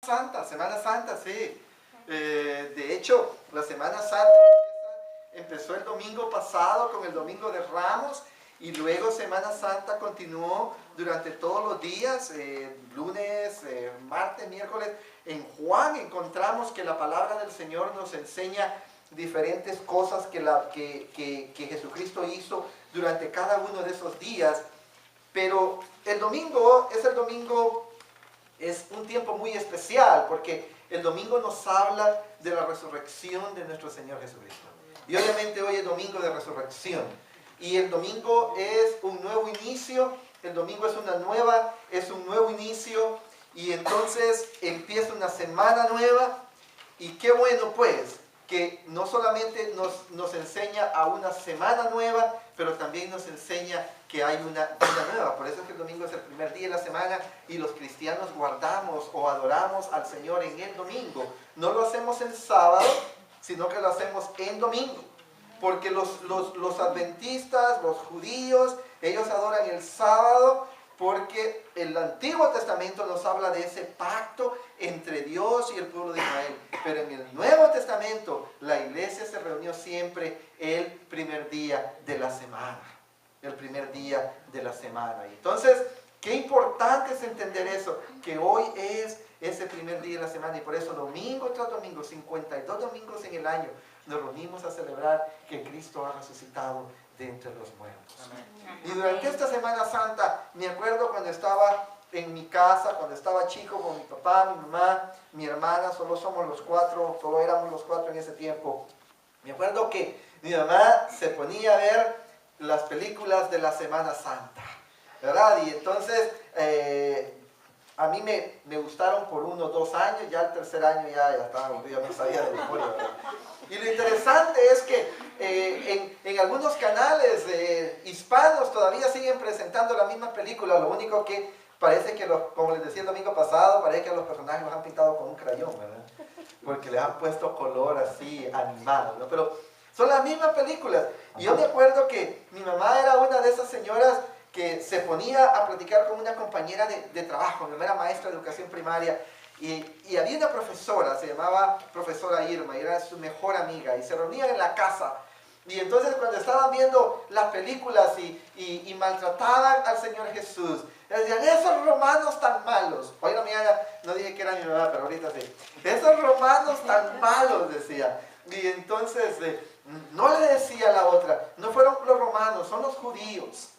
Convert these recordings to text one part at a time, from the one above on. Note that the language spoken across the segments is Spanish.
Semana Santa, sí. De hecho, la Semana Santa empezó el domingo pasado con el Domingo de Ramos y luego Semana Santa continuó durante todos los días, lunes, martes, miércoles. En Juan encontramos que la palabra del Señor nos enseña diferentes cosas que Jesucristo hizo durante cada uno de esos días. Pero el domingo es un tiempo muy especial porque el domingo nos habla de la resurrección de nuestro Señor Jesucristo. Y obviamente hoy es domingo de resurrección. Y el domingo es un nuevo inicio, el domingo es un nuevo inicio y entonces empieza una semana nueva. Y qué bueno pues que no solamente nos enseña a una semana nueva, pero también nos enseña que hay una vida nueva. Por eso es que el domingo es el primer día de la semana y los cristianos guardamos o adoramos al Señor en el domingo. No lo hacemos en sábado, sino que lo hacemos en domingo. Porque los adventistas, los judíos, ellos adoran el sábado porque el Antiguo Testamento nos habla de ese pacto entre Dios y el pueblo de Israel. Pero en el Nuevo Testamento la iglesia se reunió siempre el primer día de la semana. El primer día de la semana. Entonces, qué importante es entender eso, que hoy es ese primer día de la semana y por eso domingo tras domingo, 52 domingos en el año, nos reunimos a celebrar que Cristo ha resucitado de entre los muertos. Amén. Y durante esta Semana Santa, me acuerdo cuando estaba en mi casa, cuando estaba chico con mi papá, mi mamá, mi hermana, solo éramos los cuatro en ese tiempo. Me acuerdo que mi mamá se ponía a ver las películas de la Semana Santa, ¿verdad? Y entonces a mí me gustaron por 1 o 2 años, ya el tercer año ya estaba aburrido, no sabía de memoria, ¿verdad? Y lo interesante es que en algunos canales hispanos todavía siguen presentando la misma película, lo único que parece que, como les decía el domingo pasado, parece que a los personajes los han pintado con un crayón, ¿verdad? Porque les han puesto color así animado, ¿no? Pero son las mismas películas. Y yo me acuerdo que mi mamá era una de esas señoras que se ponía a platicar con una compañera de trabajo. Mi mamá era maestra de educación primaria y había una profesora, se llamaba profesora Irma, y era su mejor amiga, y se reunían en la casa. Y entonces cuando estaban viendo las películas y maltrataban al Señor Jesús, les decían, esos romanos tan malos. Hoy no dije que era mi mamá, pero ahorita sí. Esos romanos tan malos, decía. Y entonces no le decía a la otra, no fueron los romanos, son los judíos.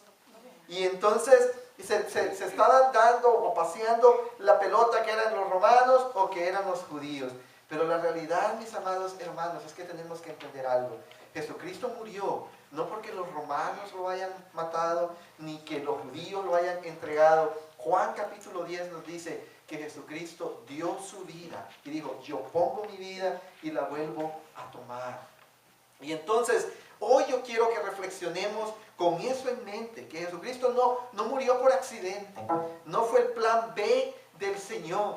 Y entonces se estaban dando o paseando la pelota que eran los romanos o que eran los judíos. Pero la realidad, mis amados hermanos, es que tenemos que entender algo. Jesucristo murió, no porque los romanos lo hayan matado, ni que los judíos lo hayan entregado. Juan capítulo 10 nos dice que Jesucristo dio su vida y dijo, yo pongo mi vida y la vuelvo a tomar. Y entonces, hoy yo quiero que reflexionemos con eso en mente, que Jesucristo no murió por accidente, no fue el plan B del Señor,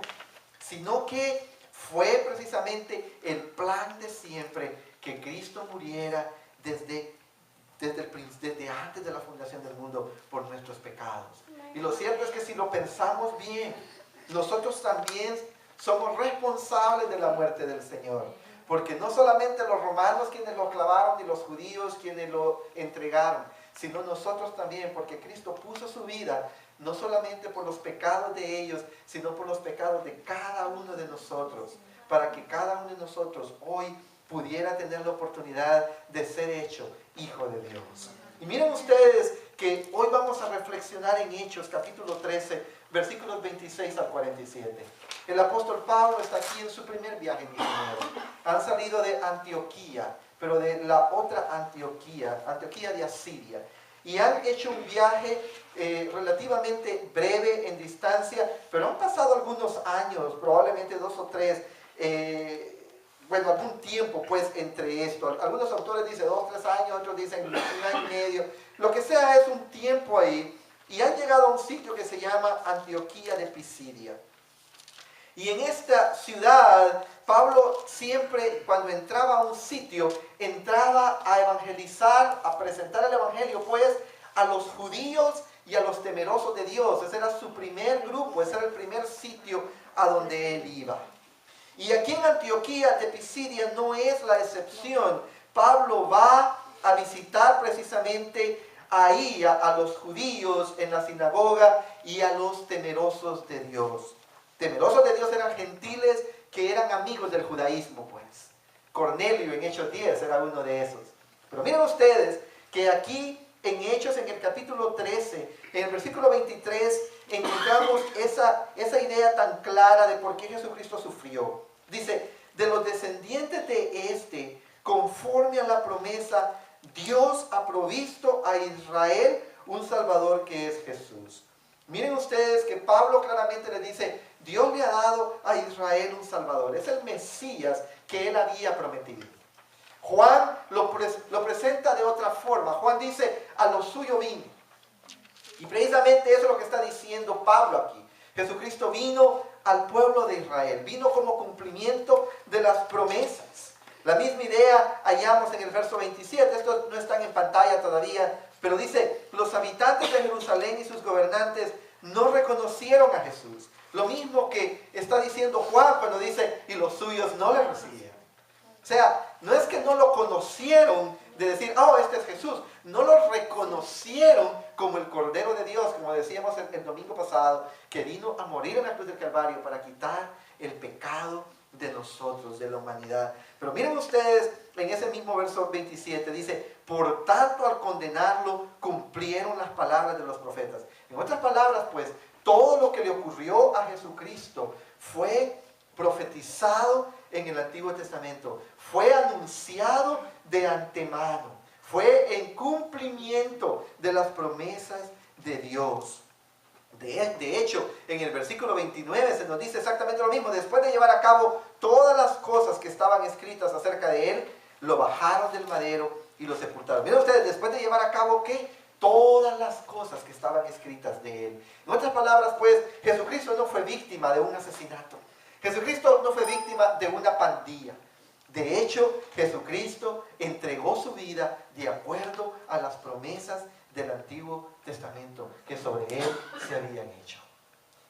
sino que fue precisamente el plan de siempre, que Cristo muriera desde antes de la fundación del mundo por nuestros pecados. Y lo cierto es que si lo pensamos bien, nosotros también somos responsables de la muerte del Señor. Porque no solamente los romanos quienes lo clavaron y los judíos quienes lo entregaron, sino nosotros también, porque Cristo puso su vida no solamente por los pecados de ellos, sino por los pecados de cada uno de nosotros, para que cada uno de nosotros hoy pudiera tener la oportunidad de ser hecho hijo de Dios. Y miren ustedes que hoy vamos a reflexionar en Hechos capítulo 13, versículos 26 al 47. El apóstol Pablo está aquí en su primer viaje misionero. Han salido de Antioquía, pero de la otra Antioquía de Asiria. Y han hecho un viaje relativamente breve en distancia, pero han pasado algunos años, probablemente 2 o 3, algún tiempo pues entre esto. Algunos autores dicen 2 o 3 años, otros dicen 1 año y medio. Lo que sea es un tiempo ahí. Y han llegado a un sitio que se llama Antioquía de Pisidia. Y en esta ciudad, Pablo siempre cuando entraba a un sitio, entraba a evangelizar, a presentar el evangelio pues a los judíos y a los temerosos de Dios. Ese era su primer grupo, ese era el primer sitio a donde él iba. Y aquí en Antioquía de Pisidia no es la excepción. Pablo va a visitar precisamente ahí a los judíos en la sinagoga y a los temerosos de Dios. Temerosos de Dios eran gentiles que eran amigos del judaísmo, pues. Cornelio en Hechos 10 era uno de esos. Pero miren ustedes que aquí en Hechos, en el capítulo 13, en el versículo 23, encontramos esa idea tan clara de por qué Jesucristo sufrió. Dice, de los descendientes de este, conforme a la promesa, Dios ha provisto a Israel un Salvador que es Jesús. Miren ustedes que Pablo claramente le dice, Dios le ha dado a Israel un Salvador. Es el Mesías que él había prometido. Juan lo presenta de otra forma. Juan dice, a lo suyo vino. Y precisamente eso es lo que está diciendo Pablo aquí. Jesucristo vino al pueblo de Israel. Vino como cumplimiento de las promesas. La misma idea hallamos en el verso 27. Estos no están en pantalla todavía. Pero dice, los habitantes de Jerusalén y sus gobernantes no reconocieron a Jesús. Lo mismo que está diciendo Juan cuando dice, y los suyos no le recibieron. O sea, no es que no lo conocieron de decir, oh, este es Jesús. No lo reconocieron como el Cordero de Dios, como decíamos el domingo pasado, que vino a morir en la cruz del Calvario para quitar el pecado de nosotros, de la humanidad. Pero miren ustedes, en ese mismo verso 27 dice, por tanto al condenarlo cumplieron las palabras de los profetas. En otras palabras, pues, todo lo que le ocurrió a Jesucristo fue profetizado en el Antiguo Testamento, fue anunciado de antemano, fue en cumplimiento de las promesas de Dios. De hecho, en el versículo 29 se nos dice exactamente lo mismo. Después de llevar a cabo todas las cosas que estaban escritas acerca de él, lo bajaron del madero y lo sepultaron. Miren ustedes, después de llevar a cabo, ¿qué? Todas las cosas que estaban escritas de él. En otras palabras, pues, Jesucristo no fue víctima de un asesinato. Jesucristo no fue víctima de una pandilla. De hecho, Jesucristo entregó su vida de acuerdo a las promesas del Antiguo Testamento que sobre él se habían hecho.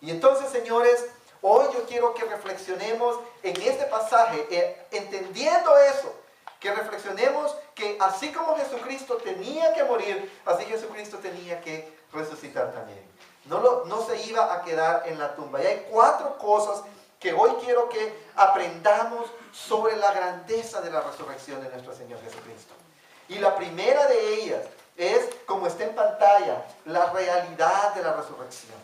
Y entonces, señores, hoy yo quiero que reflexionemos en este pasaje, entendiendo eso, que reflexionemos que así como Jesucristo tenía que morir, así Jesucristo tenía que resucitar también. No se iba a quedar en la tumba. Y hay 4 cosas que hoy quiero que aprendamos sobre la grandeza de la resurrección de nuestro Señor Jesucristo. Y la primera de ellas es, como está en pantalla, la realidad de la resurrección.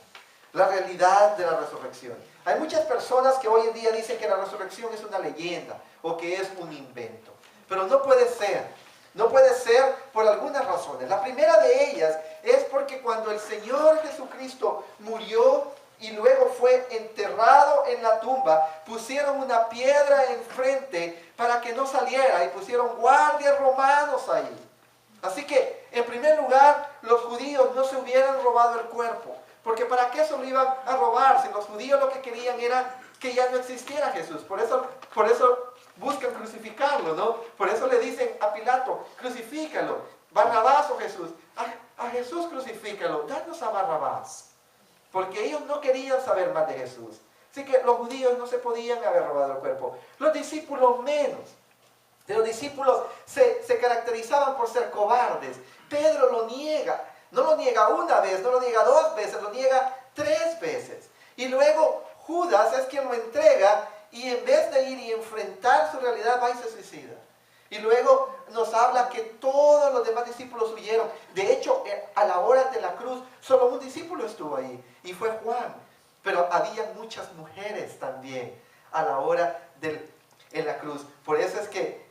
La realidad de la resurrección. Hay muchas personas que hoy en día dicen que la resurrección es una leyenda o que es un invento. Pero no puede ser. No puede ser por algunas razones. La primera de ellas es porque cuando el Señor Jesucristo murió y luego fue enterrado en la tumba, pusieron una piedra enfrente para que no saliera y pusieron guardias romanos ahí. Así que, en primer lugar, los judíos no se hubieran robado el cuerpo, porque ¿para qué se lo iban a robar? Si los judíos lo que querían era que ya no existiera Jesús. Por eso buscan crucificarlo, ¿no? Por eso le dicen a Pilato, crucifícalo, Barrabás o Jesús. A Jesús crucifícalo, danos a Barrabás. Porque ellos no querían saber más de Jesús. Así que los judíos no se podían haber robado el cuerpo. Los discípulos menos. De los discípulos se caracterizaban por ser cobardes. Pedro lo niega. No lo niega una vez, no lo niega 2 veces, lo niega 3 veces. Y luego Judas es quien lo entrega y en vez de ir y enfrentar su realidad va y se suicida. Y luego nos habla que todos los demás discípulos huyeron. De hecho, a la hora de la cruz, solo un discípulo estuvo ahí, y fue Juan. Pero había muchas mujeres también a la hora en la cruz. Por eso es que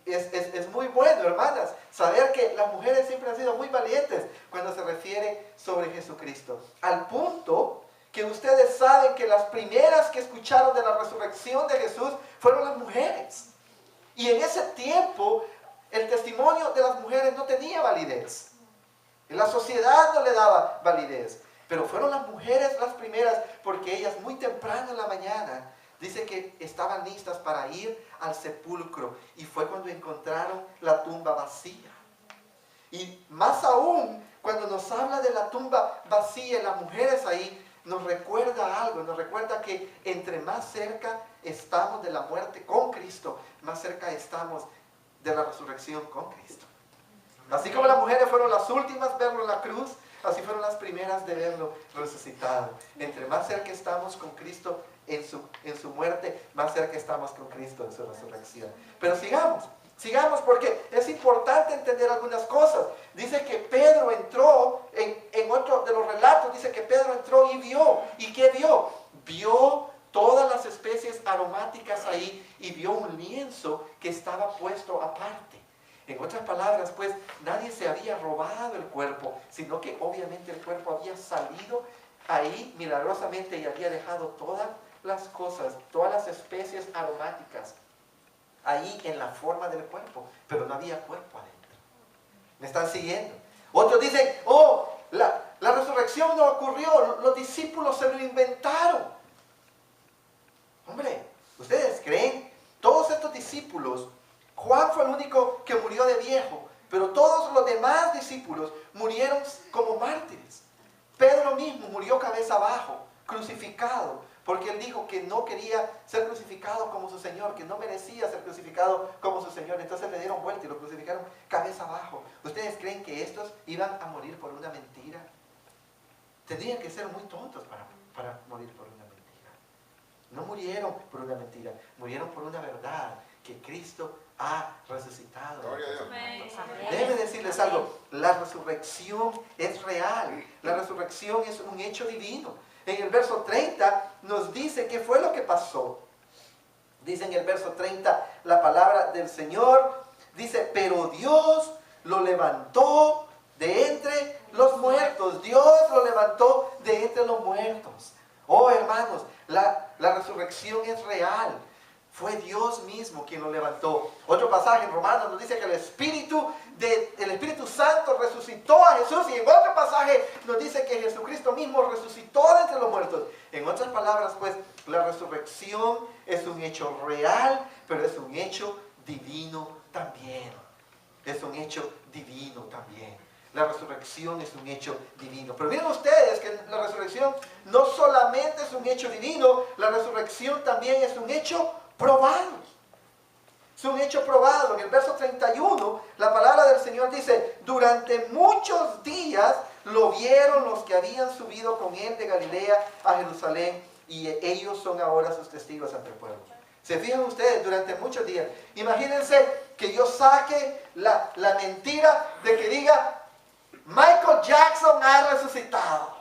es muy bueno, hermanas, saber que las mujeres siempre han sido muy valientes cuando se refiere sobre Jesucristo. Al punto que ustedes saben que las primeras que escucharon de la resurrección de Jesús fueron las mujeres. Y en ese tiempo, el testimonio de las mujeres no tenía validez. La sociedad no le daba validez. Pero fueron las mujeres las primeras, porque ellas muy temprano en la mañana, dice que estaban listas para ir al sepulcro. Y fue cuando encontraron la tumba vacía. Y más aún, cuando nos habla de la tumba vacía y las mujeres ahí, nos recuerda algo, nos recuerda que entre más cerca estamos de la muerte con Cristo, más cerca estamos de la resurrección con Cristo. Así como las mujeres fueron las últimas verlo en la cruz, así fueron las primeras de verlo resucitado. Entre más cerca estamos con Cristo en su muerte, más cerca estamos con Cristo en su resurrección. Pero sigamos porque es importante entender algunas cosas. Dice que Pedro entró, en otro de los relatos, dice que Pedro entró y vio. ¿Y qué vio? Vio todas las especies aromáticas ahí y vio un lienzo que estaba puesto aparte. En otras palabras, pues, nadie se había robado el cuerpo, sino que obviamente el cuerpo había salido ahí milagrosamente y había dejado todas las cosas, todas las especies aromáticas ahí en la forma del cuerpo, pero no había cuerpo adentro. ¿Me están siguiendo? Otros dicen, oh, la resurrección no ocurrió, los discípulos se lo inventaron. Hombre, ¿ustedes creen? Todos estos discípulos, Juan fue el único que murió de viejo, pero todos los demás discípulos murieron como mártires. Pedro mismo murió cabeza abajo, crucificado, porque él dijo que no quería ser crucificado como su Señor, que no merecía ser crucificado como su Señor. Entonces le dieron vuelta y lo crucificaron cabeza abajo. ¿Ustedes creen que estos iban a morir por una mentira? Tendrían que ser muy tontos para morir por una mentira. No murieron por una mentira, murieron por una verdad, que Cristo ha resucitado. Déjenme decirles algo, la resurrección es real, la resurrección es un hecho divino. En el verso 30 nos dice qué fue lo que pasó. Dice en el verso 30 la palabra del Señor, dice, pero Dios lo levantó de entre los muertos. Dios lo levantó de entre los muertos. Oh, hermanos, la resurrección es real. Fue Dios mismo quien lo levantó. Otro pasaje en Romanos nos dice que el Espíritu Santo resucitó a Jesús. Y en otro pasaje nos dice que Jesucristo mismo resucitó de entre los muertos. En otras palabras, pues, la resurrección es un hecho real, pero es un hecho divino también. Es un hecho divino también. La resurrección es un hecho divino. Pero miren ustedes que la resurrección no solamente es un hecho divino, la resurrección también es un hecho probado. Es un hecho probado. En el verso 31, la palabra del Señor dice, durante muchos días lo vieron los que habían subido con él de Galilea a Jerusalén, y ellos son ahora sus testigos ante el pueblo. ¿Se fijan ustedes? Durante muchos días. Imagínense que yo saque la mentira de que diga, Michael Jackson ha resucitado.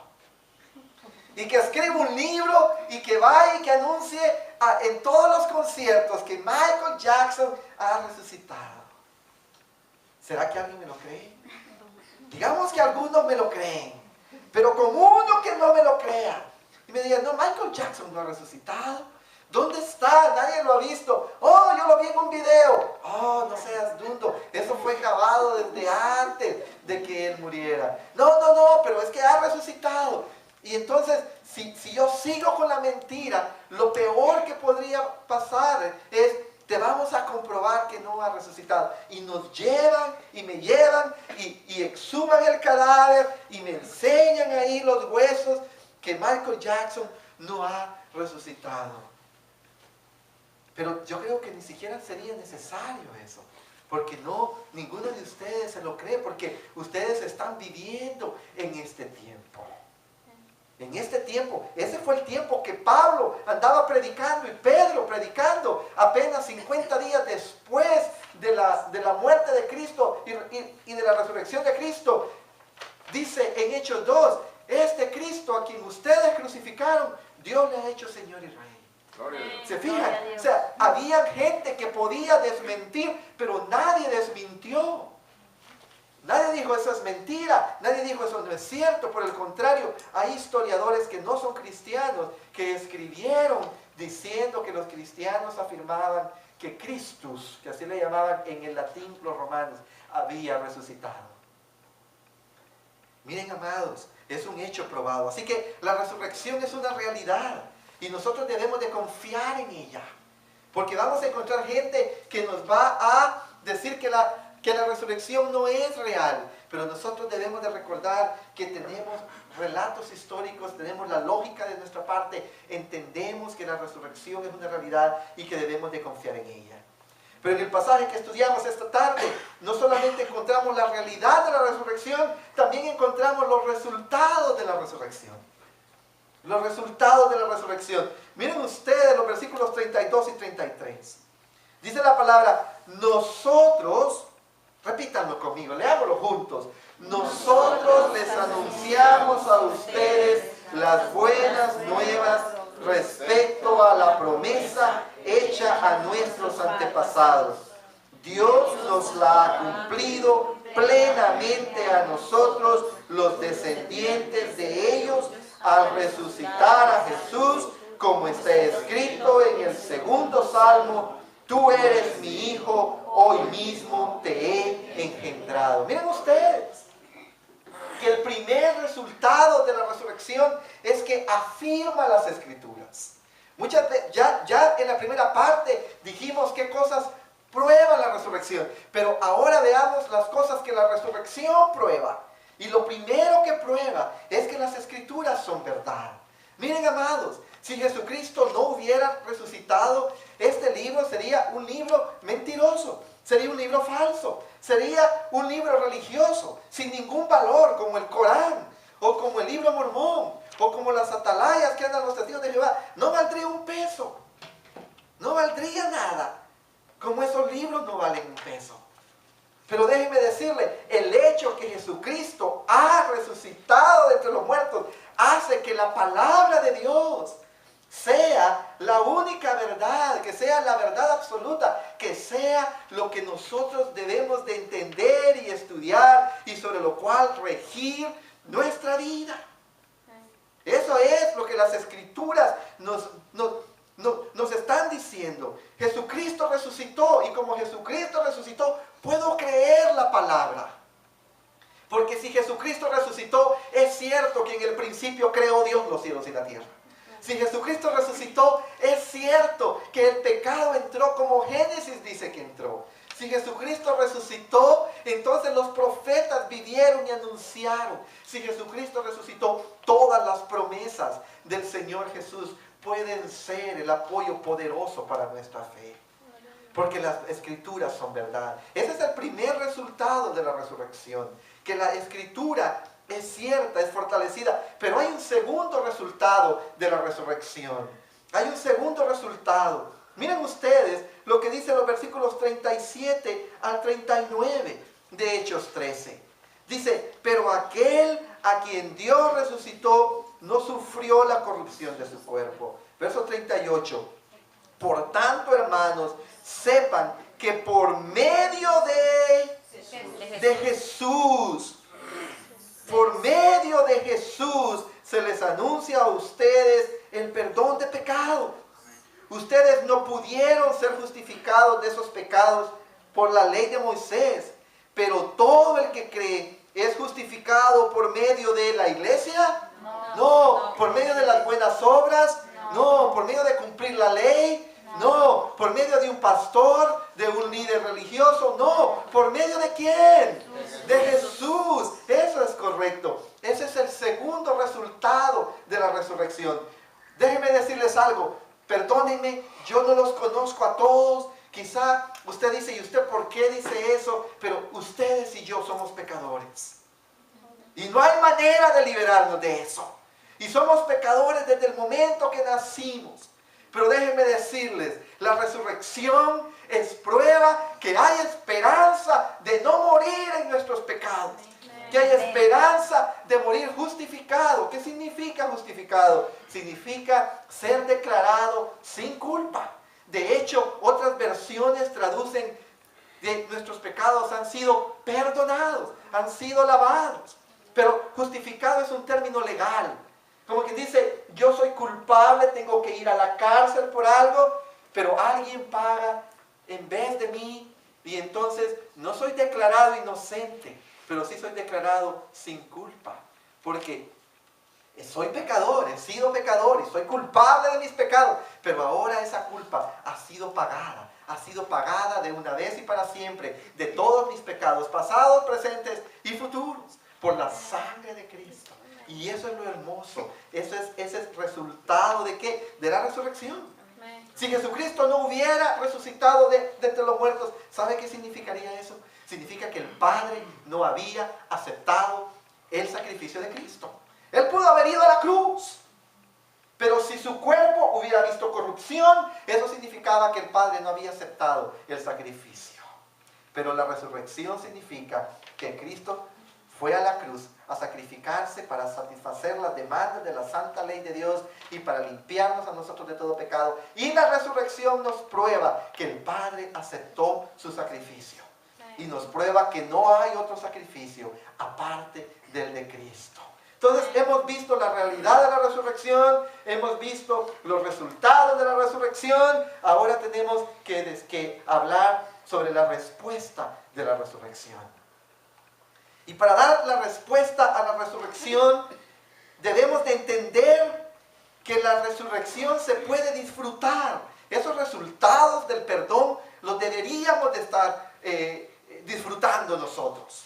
Y que escriba un libro y que vaya y que anuncie en todos los conciertos que Michael Jackson ha resucitado. ¿Será que alguien me lo cree? Digamos que algunos me lo creen, pero con uno que no me lo crea y me diga, no, Michael Jackson no ha resucitado. ¿Dónde está? Nadie lo ha visto. Oh, yo lo vi en un video. Oh, no seas dundo. Eso fue grabado desde antes de que él muriera. No, pero es que ha resucitado. Y entonces, si yo sigo con la mentira, lo peor que podría pasar es, te vamos a comprobar que no ha resucitado. Y nos llevan, y me llevan, y exhuman el cadáver, y me enseñan ahí los huesos que Michael Jackson no ha resucitado. Pero yo creo que ni siquiera sería necesario eso. Porque ninguno de ustedes se lo cree, porque ustedes están viviendo en este tiempo. En este tiempo, ese fue el tiempo que Pablo andaba predicando y Pedro predicando apenas 50 días después de la muerte de Cristo y de la resurrección de Cristo. Dice en Hechos 2, este Cristo a quien ustedes crucificaron, Dios le ha hecho Señor Israel. ¿Se fijan? O sea, había gente que podía desmentir, pero nadie desmintió. Nadie dijo eso es mentira, nadie dijo eso no es cierto. Por el contrario, hay historiadores que no son cristianos que escribieron diciendo que los cristianos afirmaban que Christus, que así le llamaban en el latín los romanos, había resucitado. Miren, amados, es un hecho probado. Así que la resurrección es una realidad y nosotros debemos de confiar en ella, porque vamos a encontrar gente que nos va a decir que la resurrección no es real, Pero nosotros debemos de recordar que tenemos relatos históricos, tenemos la lógica de nuestra parte, entendemos que la resurrección es una realidad y que debemos de confiar en ella. Pero en el pasaje que estudiamos esta tarde, no solamente encontramos la realidad de la resurrección, también encontramos los resultados de la resurrección. Los resultados de la resurrección. Miren ustedes los versículos 32 y 33. Dice la palabra, nosotros, repítanlo conmigo, leámoslo juntos. Nosotros les anunciamos a ustedes las buenas nuevas respecto a la promesa hecha a nuestros antepasados. Dios nos la ha cumplido plenamente a nosotros, los descendientes de ellos, al resucitar a Jesús, como está escrito en el segundo salmo, tú eres mi hijo, hoy mismo te he engendrado. Miren ustedes, que el primer resultado de la resurrección es que afirma las Escrituras. Muchas veces, ya en la primera parte dijimos qué cosas prueban la resurrección, pero ahora veamos las cosas que la resurrección prueba. Y lo primero que prueba es que las Escrituras son verdad. Miren, amados, si Jesucristo no hubiera resucitado, este libro sería un libro mentiroso, sería un libro falso, sería un libro religioso, sin ningún valor, como el Corán, o como el libro Mormón, o como las atalayas que andan los testigos de Jehová. No valdría un peso, no valdría nada, como esos libros no valen un peso. Pero déjenme decirle, el hecho que Jesucristo ha resucitado de entre los muertos hace que la palabra de Dios sea la única verdad, que sea la verdad absoluta, que sea lo que nosotros debemos de entender y estudiar y sobre lo cual regir nuestra vida. Eso es lo que las Escrituras nos están diciendo. Jesucristo resucitó, y como Jesucristo resucitó, puedo creer la palabra. Porque si Jesucristo resucitó, es cierto que en el principio creó Dios los cielos y la tierra. Si Jesucristo resucitó, es cierto que el pecado entró como Génesis dice que entró. Si Jesucristo resucitó, entonces los profetas vivieron y anunciaron. Si Jesucristo resucitó, todas las promesas del Señor Jesús pueden ser el apoyo poderoso para nuestra fe. Porque las Escrituras son verdad. Ese es el primer resultado de la resurrección. Que la Escritura es cierta, es fortalecida. Pero hay un segundo resultado de la resurrección. Hay un segundo resultado. Miren ustedes lo que dicen los versículos 37 al 39 de Hechos 13. Dice, pero aquel a quien Dios resucitó no sufrió la corrupción de su cuerpo. Verso 38. Por tanto, hermanos, sepan que por medio de Jesús, por medio de Jesús, se les anuncia a ustedes el perdón de pecados. Ustedes no pudieron ser justificados de esos pecados por la ley de Moisés, pero todo el que cree es justificado por medio de la iglesia. No, por medio de las buenas obras. No, por medio de cumplir la ley. No, por medio de un pastor, de un líder religioso. No, ¿por medio de quién? De Jesús. Eso es correcto. Ese es el segundo resultado de la resurrección. Déjenme decirles algo. Perdónenme, yo no los conozco a todos. Quizá usted dice, ¿y usted por qué dice eso? Pero ustedes y yo somos pecadores. Y no hay manera de liberarnos de eso. Y somos pecadores desde el momento que nacimos. Pero déjenme decirles, la resurrección es prueba que hay esperanza de no morir en nuestros pecados. Que hay esperanza de morir justificado. ¿Qué significa justificado? Significa ser declarado sin culpa. De hecho, otras versiones traducen que nuestros pecados han sido perdonados, han sido lavados. Pero justificado es un término legal. Como quien dice, yo soy culpable, tengo que ir a la cárcel por algo, pero alguien paga en vez de mí y entonces no soy declarado inocente, pero sí soy declarado sin culpa. Porque soy pecador, he sido pecador y soy culpable de mis pecados, pero ahora esa culpa ha sido pagada de una vez y para siempre, de todos mis pecados, pasados, presentes y futuros, por la sangre de Cristo. Y eso es lo hermoso, ese es el resultado ¿de qué? De la resurrección. Si Jesucristo no hubiera resucitado de entre los muertos, ¿sabe qué significaría eso? Significa que el Padre no había aceptado el sacrificio de Cristo. Él pudo haber ido a la cruz, pero si su cuerpo hubiera visto corrupción, eso significaba que el Padre no había aceptado el sacrificio. Pero la resurrección significa que Cristo fue a la cruz a sacrificarse para satisfacer las demandas de la santa ley de Dios y para limpiarnos a nosotros de todo pecado. Y la resurrección nos prueba que el Padre aceptó su sacrificio. Y nos prueba que no hay otro sacrificio aparte del de Cristo. Entonces hemos visto la realidad de la resurrección, hemos visto los resultados de la resurrección, ahora tenemos que hablar sobre la respuesta de la resurrección. Y para dar la respuesta a la resurrección, debemos de entender que la resurrección se puede disfrutar. Esos resultados del perdón los deberíamos de estar disfrutando nosotros.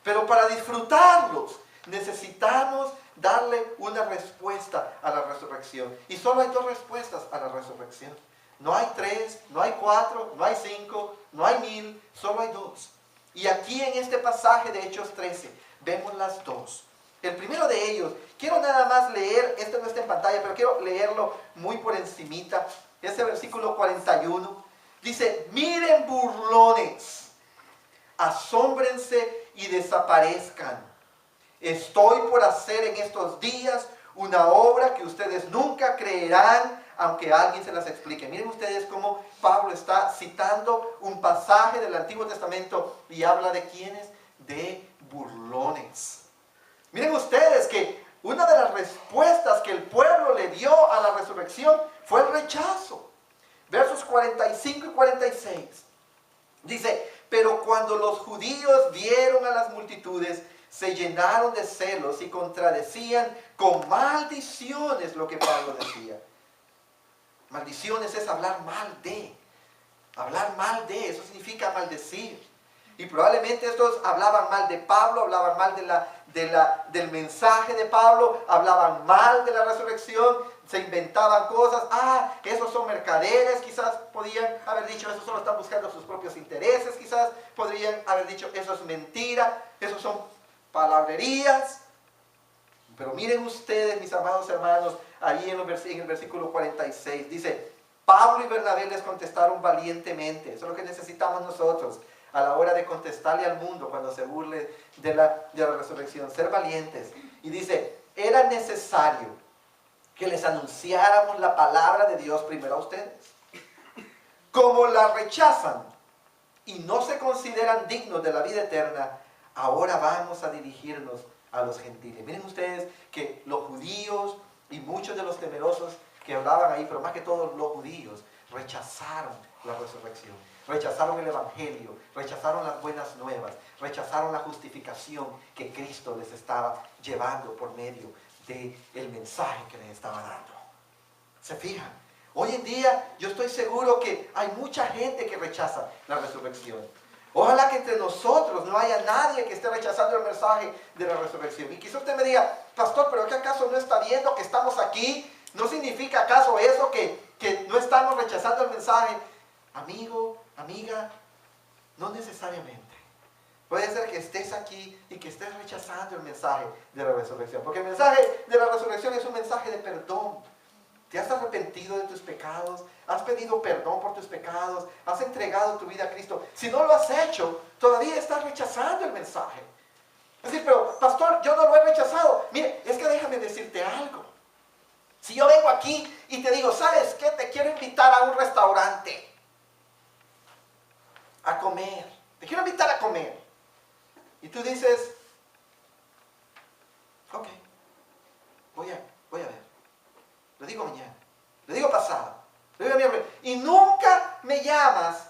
Pero para disfrutarlos necesitamos darle una respuesta a la resurrección. Y solo hay dos respuestas a la resurrección. No hay 3, no hay 4, no hay 5, no hay 1000, solo hay 2. Y aquí en este pasaje de Hechos 13 vemos las dos. El primero de ellos, quiero nada más leer, este no está en pantalla, pero quiero leerlo muy por encimita. Ese versículo 41 dice: miren burlones, asómbrense y desaparezcan. Estoy por hacer en estos días una obra que ustedes nunca creerán, aunque alguien se las explique. Miren ustedes cómo Pablo está citando un pasaje del Antiguo Testamento y habla de quiénes, de burlones. Miren ustedes que una de las respuestas que el pueblo le dio a la resurrección fue el rechazo. Versos 45 y 46. Dice: pero cuando los judíos vieron a las multitudes, se llenaron de celos y contradecían con maldiciones lo que Pablo decía. Maldiciones es hablar mal de. Hablar mal de, eso significa maldecir. Y probablemente estos hablaban mal de Pablo, hablaban mal del mensaje de Pablo, hablaban mal de la resurrección, se inventaban cosas. Esos son mercaderes, quizás podían haber dicho, esos solo están buscando sus propios intereses, quizás podrían haber dicho, eso es mentira, esos son palabrerías. Pero miren ustedes, mis amados hermanos, ahí en el versículo 46, dice: Pablo y Bernabé les contestaron valientemente. Eso es lo que necesitamos nosotros a la hora de contestarle al mundo cuando se burle de la resurrección, ser valientes. Y dice: era necesario que les anunciáramos la palabra de Dios primero a ustedes. Como la rechazan y no se consideran dignos de la vida eterna, ahora vamos a dirigirnos a los gentiles. Miren ustedes que los judíos y muchos de los temerosos que hablaban ahí, pero más que todos los judíos, rechazaron la resurrección, rechazaron el evangelio, rechazaron las buenas nuevas, rechazaron la justificación que Cristo les estaba llevando por medio del mensaje que les estaba dando. ¿Se fijan? Hoy en día yo estoy seguro que hay mucha gente que rechaza la resurrección. Ojalá que entre nosotros no haya nadie que esté rechazando el mensaje de la resurrección. Y quizás usted me diga: pastor, ¿pero qué acaso no está viendo que estamos aquí? ¿No significa acaso eso que no estamos rechazando el mensaje? Amigo, amiga, no necesariamente. Puede ser que estés aquí y que estés rechazando el mensaje de la resurrección. Porque el mensaje de la resurrección es un mensaje de perdón. ¿Te has arrepentido de tus pecados? ¿Has pedido perdón por tus pecados? ¿Has entregado tu vida a Cristo? Si no lo has hecho, todavía estás rechazando el mensaje. Es decir, pero pastor, yo no lo he rechazado. Mire, es que déjame decirte algo. Si yo vengo aquí y te digo: ¿sabes qué? Te quiero invitar a un restaurante a comer. Te quiero invitar a comer. Y tú dices: ok, voy a ver. Lo digo mañana, lo digo pasado, lo digo miércoles, y nunca me llamas.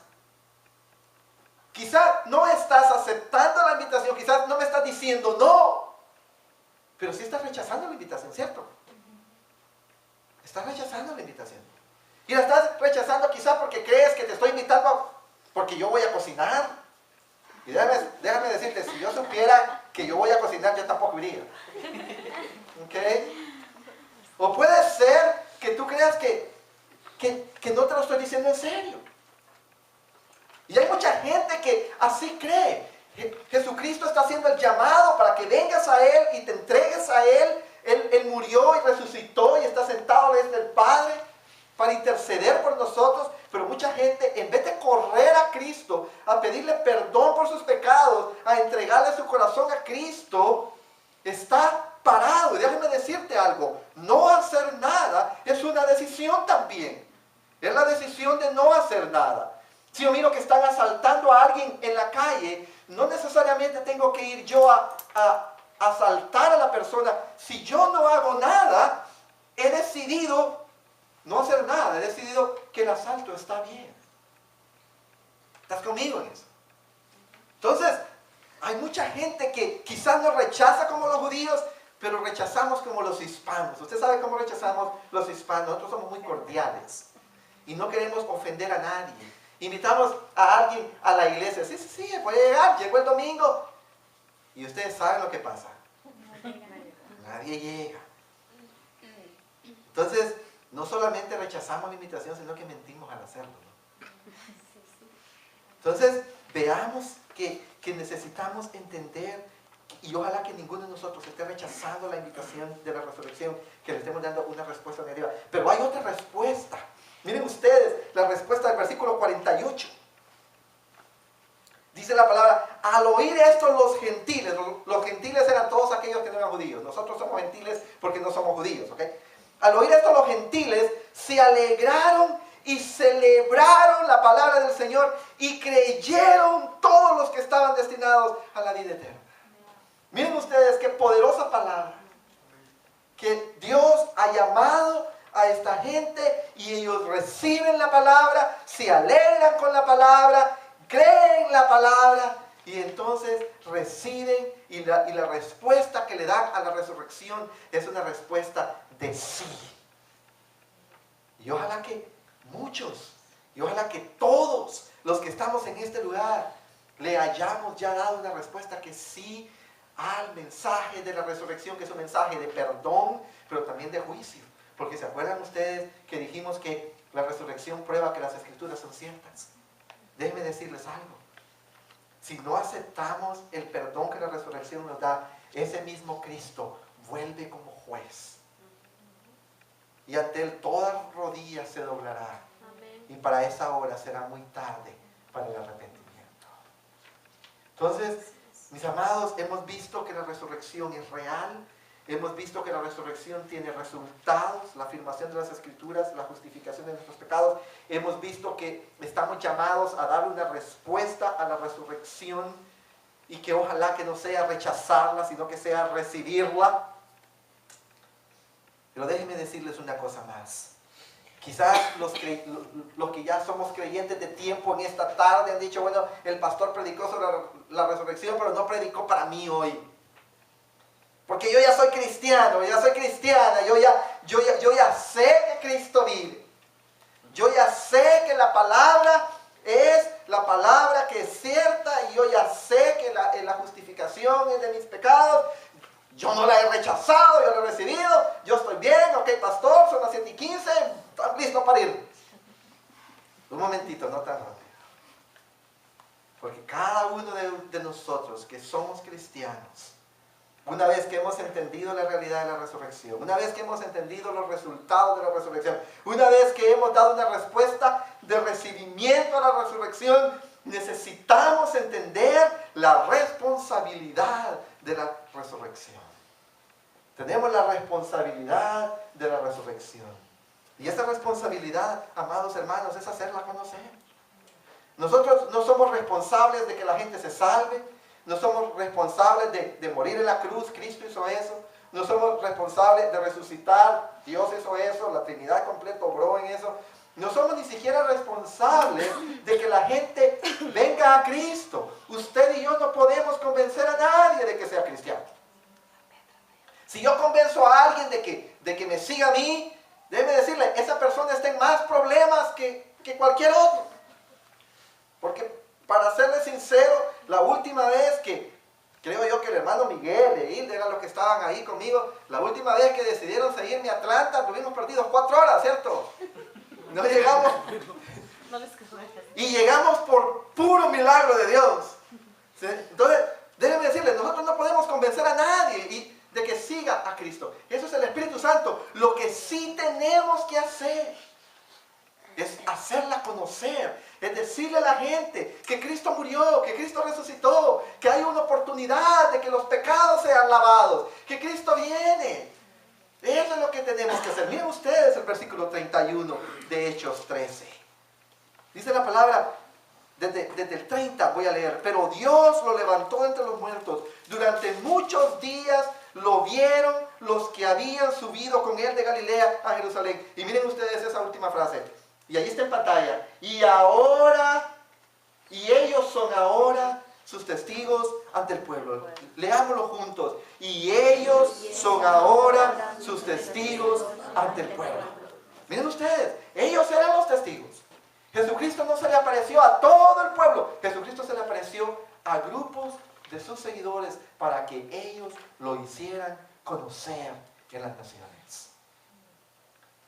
Quizás no estás aceptando la invitación, quizás no me estás diciendo no, pero sí estás rechazando la invitación, ¿cierto? Estás rechazando la invitación. Y la estás rechazando quizá porque crees que te estoy invitando porque yo voy a cocinar. Y déjame decirte, si yo supiera que yo voy a cocinar, yo tampoco iría. ¿Ok? O puede ser que tú creas que no te lo estoy diciendo en serio. Y hay mucha gente que así cree. Jesucristo está haciendo el llamado para que vengas a Él y te entregues a Él. Él murió y resucitó y está sentado desde el Padre para interceder por nosotros. Pero mucha gente, en vez de correr a Cristo, a pedirle perdón por sus pecados, a entregarle su corazón a Cristo, está parado. Y déjame decirte algo, no hacer nada es una decisión también. Es la decisión de no hacer nada. Si yo miro que están asaltando a alguien en la calle, no necesariamente tengo que ir yo a asaltar a la persona. Si yo no hago nada, he decidido no hacer nada. He decidido que el asalto está bien. ¿Estás conmigo en eso? Entonces, hay mucha gente que quizás nos rechaza como los judíos, pero rechazamos como los hispanos. Usted sabe cómo rechazamos los hispanos. Nosotros somos muy cordiales y no queremos ofender a nadie. Invitamos a alguien a la iglesia. Sí, puede llegar. Llegó el domingo. Y ustedes saben lo que pasa. Nadie llega. Entonces, no solamente rechazamos la invitación, sino que mentimos al hacerlo, ¿no? Entonces, veamos que necesitamos entender, y ojalá que ninguno de nosotros esté rechazando la invitación de la resurrección, que le estemos dando una respuesta negativa. Pero hay otra respuesta. Miren ustedes la respuesta del versículo 48. Dice la palabra, al oír esto los gentiles eran todos aquellos que no eran judíos. Nosotros somos gentiles porque no somos judíos, ¿ok? Al oír esto los gentiles se alegraron y celebraron la palabra del Señor y creyeron todos los que estaban destinados a la vida eterna. Miren ustedes qué poderosa palabra. Que Dios ha llamado a esta gente y ellos reciben la palabra, se alegran con la palabra, creen la palabra y entonces reciben y la respuesta que le dan a la resurrección es una respuesta de sí. Y ojalá que muchos, y ojalá que todos los que estamos en este lugar le hayamos ya dado una respuesta que sí al mensaje de la resurrección, que es un mensaje de perdón, pero también de juicio. Porque se acuerdan ustedes que dijimos que la resurrección prueba que las escrituras son ciertas. Déjenme decirles algo. Si no aceptamos el perdón que la resurrección nos da, ese mismo Cristo vuelve como juez. Y ante Él toda rodilla se doblará. Amén. Y para esa hora será muy tarde para el arrepentimiento. Entonces, mis amados, hemos visto que la resurrección es real. Hemos visto que la resurrección tiene resultados, la afirmación de las escrituras, la justificación de nuestros pecados. Hemos visto que estamos llamados a dar una respuesta a la resurrección y que ojalá que no sea rechazarla, sino que sea recibirla. Pero déjenme decirles una cosa más. Quizás los que ya somos creyentes de tiempo en esta tarde han dicho, bueno, el pastor predicó sobre la resurrección, pero no predicó para mí hoy. Porque yo ya soy cristiano, ya soy cristiana, yo ya sé que Cristo vive. Yo ya sé que la palabra es la palabra que es cierta y yo ya sé que la justificación es de mis pecados. Yo no la he rechazado, yo la he recibido, yo estoy bien, ok pastor, son las 7:15, ¿están listos para ir? Un momentito, no tan rápido. Porque cada uno de nosotros que somos cristianos, una vez que hemos entendido la realidad de la resurrección, una vez que hemos entendido los resultados de la resurrección, una vez que hemos dado una respuesta de recibimiento a la resurrección, necesitamos entender la responsabilidad de la resurrección. Tenemos la responsabilidad de la resurrección. Y esa responsabilidad, amados hermanos, es hacerla conocer. Nosotros no somos responsables de que la gente se salve. No somos responsables de morir en la cruz, Cristo hizo eso. No somos responsables de resucitar, Dios hizo eso, la Trinidad completa obró en eso. No somos ni siquiera responsables de que la gente venga a Cristo. Usted y yo no podemos convencer a nadie de que sea cristiano. Si yo convenzo a alguien de que me siga a mí, déjeme decirle, esa persona está en más problemas cualquier otro. Porque para serles sincero, la última vez que, creo yo que el hermano Miguel e Hilda eran los que estaban ahí conmigo, la última vez que decidieron seguirme a Atlanta, tuvimos perdidos 4 horas, ¿cierto? No llegamos. Y llegamos por puro milagro de Dios. ¿Sí? Entonces, déjenme decirles, nosotros no podemos convencer a nadie de que siga a Cristo. Eso es el Espíritu Santo. Lo que sí tenemos que hacer es hacerla conocer, es decirle a la gente que Cristo murió, que Cristo resucitó, que hay una oportunidad de que los pecados sean lavados, que Cristo viene. Eso es lo que tenemos que hacer. Miren ustedes el versículo 31 de Hechos 13. Dice la palabra, desde el 30 voy a leer, pero Dios lo levantó entre los muertos. Durante muchos días lo vieron los que habían subido con él de Galilea a Jerusalén. Y miren ustedes esa última frase. Y ahí está en pantalla. Y ellos son ahora sus testigos ante el pueblo. Leámoslo juntos. Y ellos son ahora sus testigos ante el pueblo. Miren ustedes, ellos eran los testigos. Jesucristo no se le apareció a todo el pueblo. Jesucristo se le apareció a grupos de sus seguidores para que ellos lo hicieran conocer en las naciones.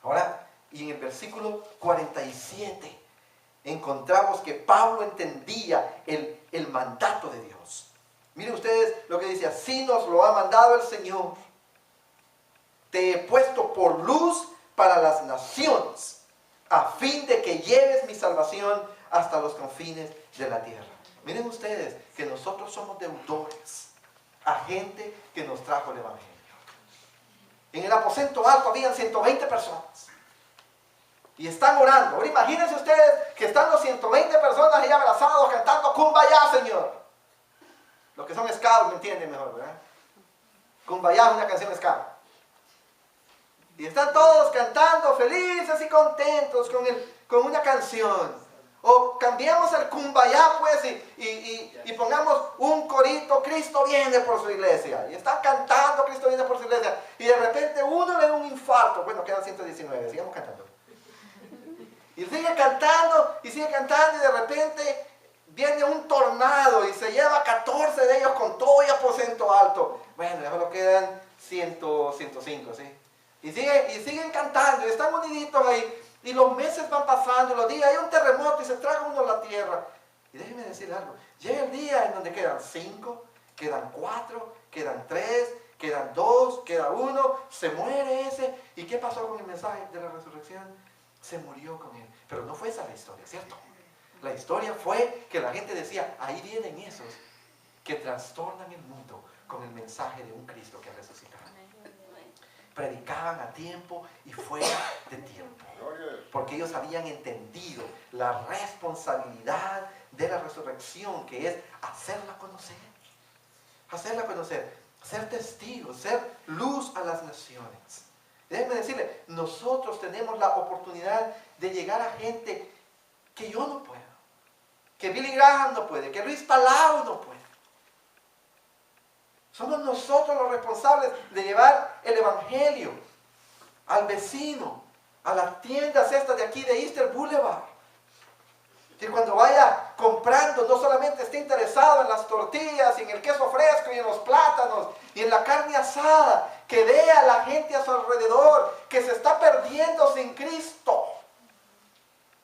Ahora, y en el versículo 47 encontramos que Pablo entendía el mandato de Dios. Miren ustedes lo que dice, así nos lo ha mandado el Señor. Te he puesto por luz para las naciones, a fin de que lleves mi salvación hasta los confines de la tierra. Miren ustedes que nosotros somos deudores a gente que nos trajo el Evangelio. En el aposento alto habían 120 personas. Y están orando. Ahora imagínense ustedes que están los 120 personas ahí abrazados cantando Kumbaya, Señor. Los que son scouts me entienden mejor, ¿verdad? Kumbaya es una canción scout. Y están todos cantando felices y contentos con una canción. O cambiemos el Kumbaya pues y pongamos un corito, Cristo viene por su iglesia. Y están cantando, Cristo viene por su iglesia. Y de repente uno le da un infarto. Bueno, quedan 119, sigamos cantando. Y sigue cantando y de repente viene un tornado y se lleva 14 de ellos con todo y aposento alto. Bueno, ya solo quedan 105, ¿sí? Y siguen cantando y están uniditos ahí. Y los meses van pasando, los días, hay un terremoto y se traga uno la tierra. Y déjenme decir algo, llega el día en donde quedan 5, quedan 4, quedan 3, quedan 2, queda 1, se muere ese. ¿Y qué pasó con el mensaje de la resurrección? Se murió con él. Pero no fue esa la historia, ¿cierto? La historia fue que la gente decía, ahí vienen esos que trastornan el mundo con el mensaje de un Cristo que ha resucitado. Predicaban a tiempo y fuera de tiempo. Porque ellos habían entendido la responsabilidad de la resurrección, que es hacerla conocer. Hacerla conocer, ser testigos, ser luz a las naciones. Déjenme decirle, nosotros tenemos la oportunidad de llegar a gente que yo no puedo, que Billy Graham no puede, que Luis Palau no puede. Somos nosotros los responsables de llevar el Evangelio al vecino, a las tiendas estas de aquí de Easter Boulevard. Que cuando vaya comprando no solamente esté interesado en las tortillas y en el queso fresco y en los plátanos y en la carne asada, que vea a la gente a su alrededor que se está perdiendo sin Cristo.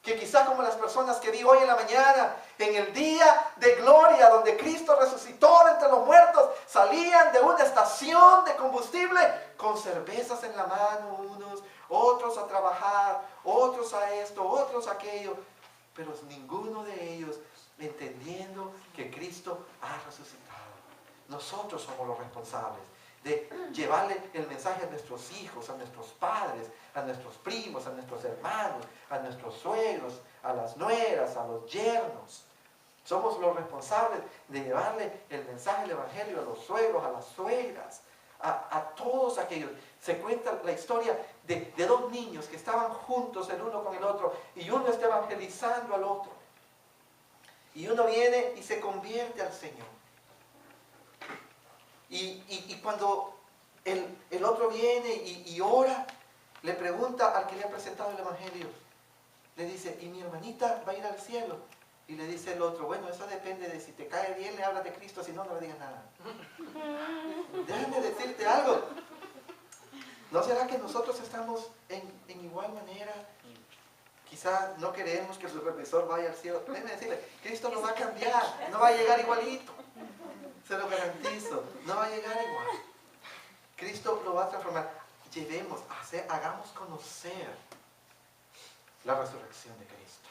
Que quizá como las personas que vi hoy en la mañana, en el día de gloria donde Cristo resucitó de entre los muertos, salían de una estación de combustible con cervezas en la mano unos, otros a trabajar, otros a esto, otros a aquello, pero ninguno de ellos entendiendo que Cristo ha resucitado. Nosotros somos los responsables de llevarle el mensaje a nuestros hijos, a nuestros padres, a nuestros primos, a nuestros hermanos, a nuestros suegros, a las nueras, a los yernos. Somos los responsables de llevarle el mensaje del Evangelio a los suegros, a las suegras, a todos aquellos. Se cuenta la historia de 2 niños que estaban juntos el uno con el otro y uno está evangelizando al otro. Y uno viene y se convierte al Señor. Y cuando el otro viene y ora, le pregunta al que le ha presentado el Evangelio, le dice, y mi hermanita va a ir al cielo. Y le dice el otro, bueno, eso depende de si te cae bien, le hablas de Cristo, si no, no le digas nada. Déjame decirte algo. ¿No será que nosotros estamos en igual manera? Quizás no queremos que el supervisor vaya al cielo. Déjame decirle, Cristo lo va a cambiar, no va a llegar igualito. Se lo garantizo, no va a llegar igual. Cristo lo va a transformar. Llevemos, hagamos conocer la resurrección de Cristo.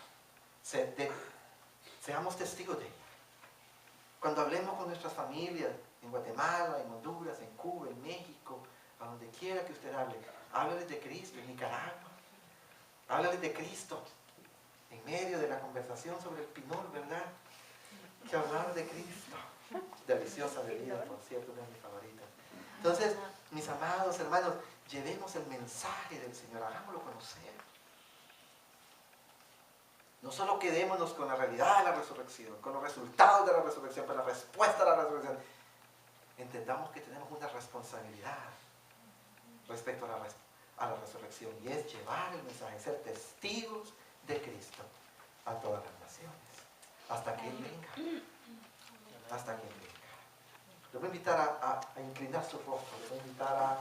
Seamos testigos de ella. Cuando hablemos con nuestras familias, en Guatemala, en Honduras, en Cuba, en México, a donde quiera que usted hable, háblales de Cristo, en Nicaragua. Háblales de Cristo. En medio de la conversación sobre el pinol, ¿verdad? Que hablar de Cristo. Deliciosa bebida, por cierto, una de mis favoritas. Entonces, mis amados hermanos, llevemos el mensaje del Señor, hagámoslo conocer. No solo quedémonos con la realidad de la resurrección, con los resultados de la resurrección, con la respuesta a la resurrección. Entendamos que tenemos una responsabilidad respecto a la resurrección, y es llevar el mensaje, ser testigos de Cristo a todas las naciones, hasta que Él venga. Hasta que Él venga. Les voy a invitar a inclinar su rostro, les voy a invitar a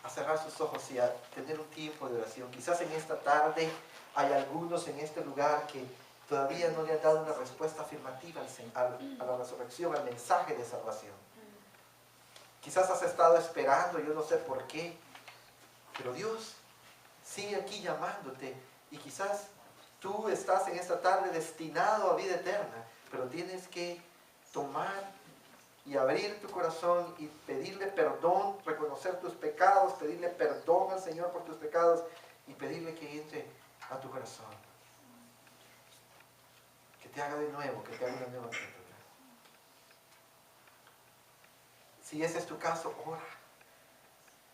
cerrar sus ojos y a tener un tiempo de oración. Quizás en esta tarde hay algunos en este lugar que todavía no le han dado una respuesta afirmativa a la resurrección, al mensaje de salvación. Quizás has estado esperando, yo no sé por qué, pero Dios sigue aquí llamándote, y quizás tú estás en esta tarde destinado a vida eterna, pero tienes que tomar y abrir tu corazón y pedirle perdón, reconocer tus pecados, pedirle perdón al Señor por tus pecados y pedirle que entre a tu corazón. Que te haga de nuevo, que te haga una nueva criatura. Si ese es tu caso, ora.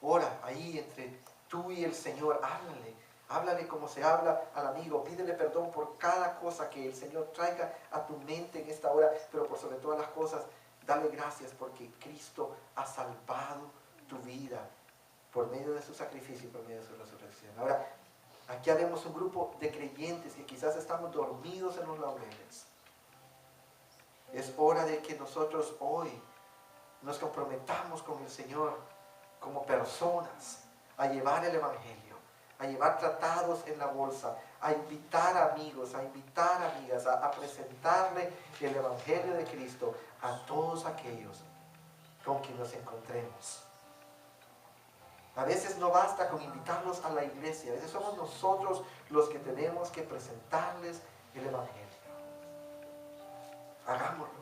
Ora ahí entre tú y el Señor, háblale como se habla al amigo, pídele perdón por cada cosa que el Señor traiga a tu mente en esta hora, pero por sobre todas las cosas, dale gracias porque Cristo ha salvado tu vida por medio de su sacrificio y por medio de su resurrección. Ahora, aquí haremos un grupo de creyentes que quizás estamos dormidos en los laureles. Es hora de que nosotros hoy nos comprometamos con el Señor como personas a llevar el Evangelio, a llevar tratados en la bolsa, a invitar amigos, a invitar amigas, a presentarle el Evangelio de Cristo a todos aquellos con quien nos encontremos. A veces no basta con invitarlos a la iglesia, a veces somos nosotros los que tenemos que presentarles el Evangelio. Hagámoslo.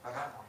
Hagámoslo.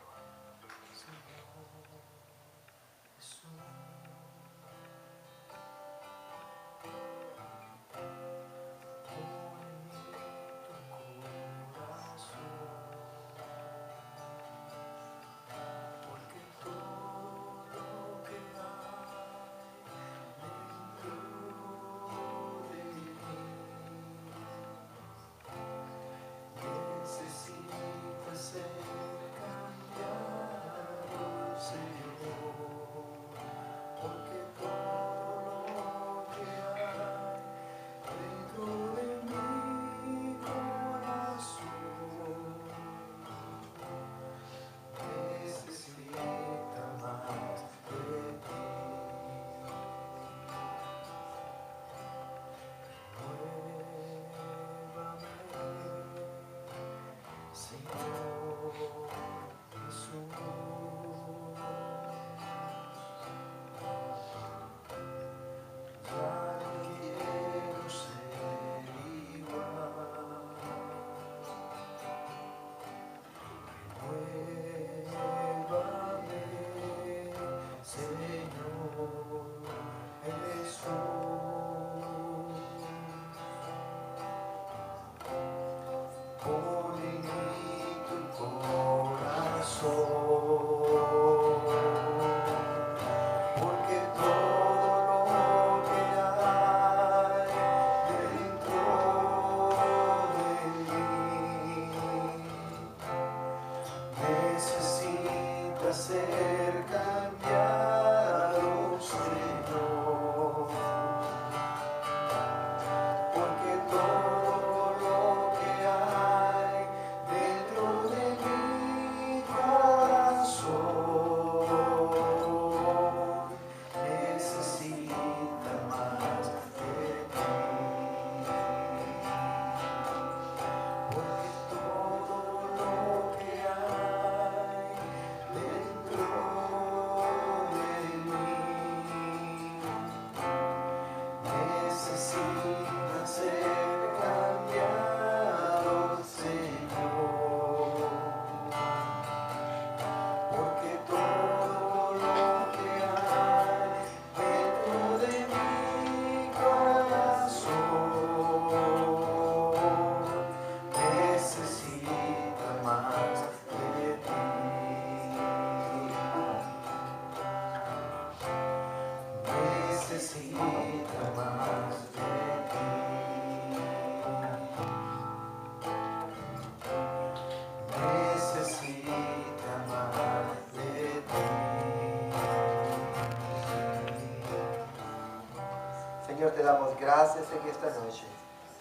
Señor, te damos gracias en esta noche,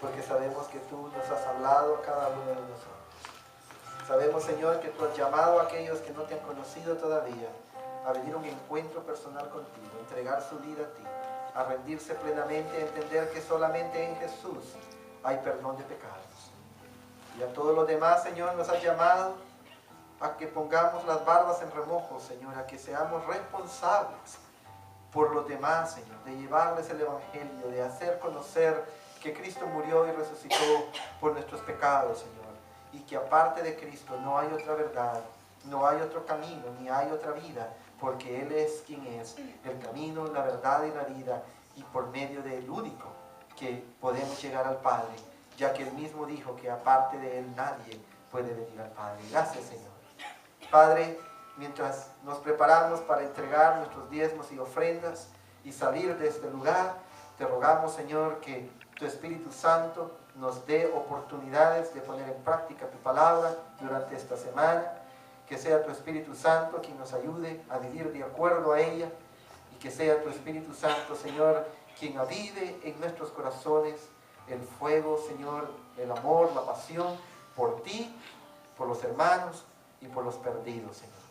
porque sabemos que tú nos has hablado a cada uno de nosotros. Sabemos, Señor, que tú has llamado a aquellos que no te han conocido todavía a venir a un encuentro personal contigo, a entregar su vida a ti, a rendirse plenamente, a entender que solamente en Jesús hay perdón de pecados. Y a todos los demás, Señor, nos has llamado a que pongamos las barbas en remojo, Señor, a que seamos responsables por los demás, Señor, de llevarles el Evangelio, de hacer conocer que Cristo murió y resucitó por nuestros pecados, Señor, y que aparte de Cristo no hay otra verdad, no hay otro camino, ni hay otra vida, porque Él es quien es, el camino, la verdad y la vida, y por medio del único que podemos llegar al Padre, ya que Él mismo dijo que aparte de Él nadie puede venir al Padre. Gracias, Señor. Padre, mientras nos preparamos para entregar nuestros diezmos y ofrendas y salir de este lugar, te rogamos, Señor, que tu Espíritu Santo nos dé oportunidades de poner en práctica tu palabra durante esta semana, que sea tu Espíritu Santo quien nos ayude a vivir de acuerdo a ella, y que sea tu Espíritu Santo, Señor, quien avive en nuestros corazones el fuego, Señor, el amor, la pasión por ti, por los hermanos y por los perdidos, Señor.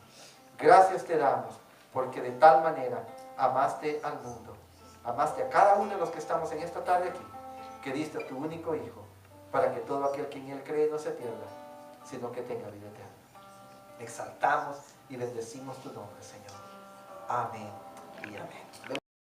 Gracias te damos, porque de tal manera amaste al mundo, amaste a cada uno de los que estamos en esta tarde aquí, que diste a tu único Hijo, para que todo aquel que en Él cree no se pierda, sino que tenga vida eterna. Exaltamos y bendecimos tu nombre, Señor. Amén y amén.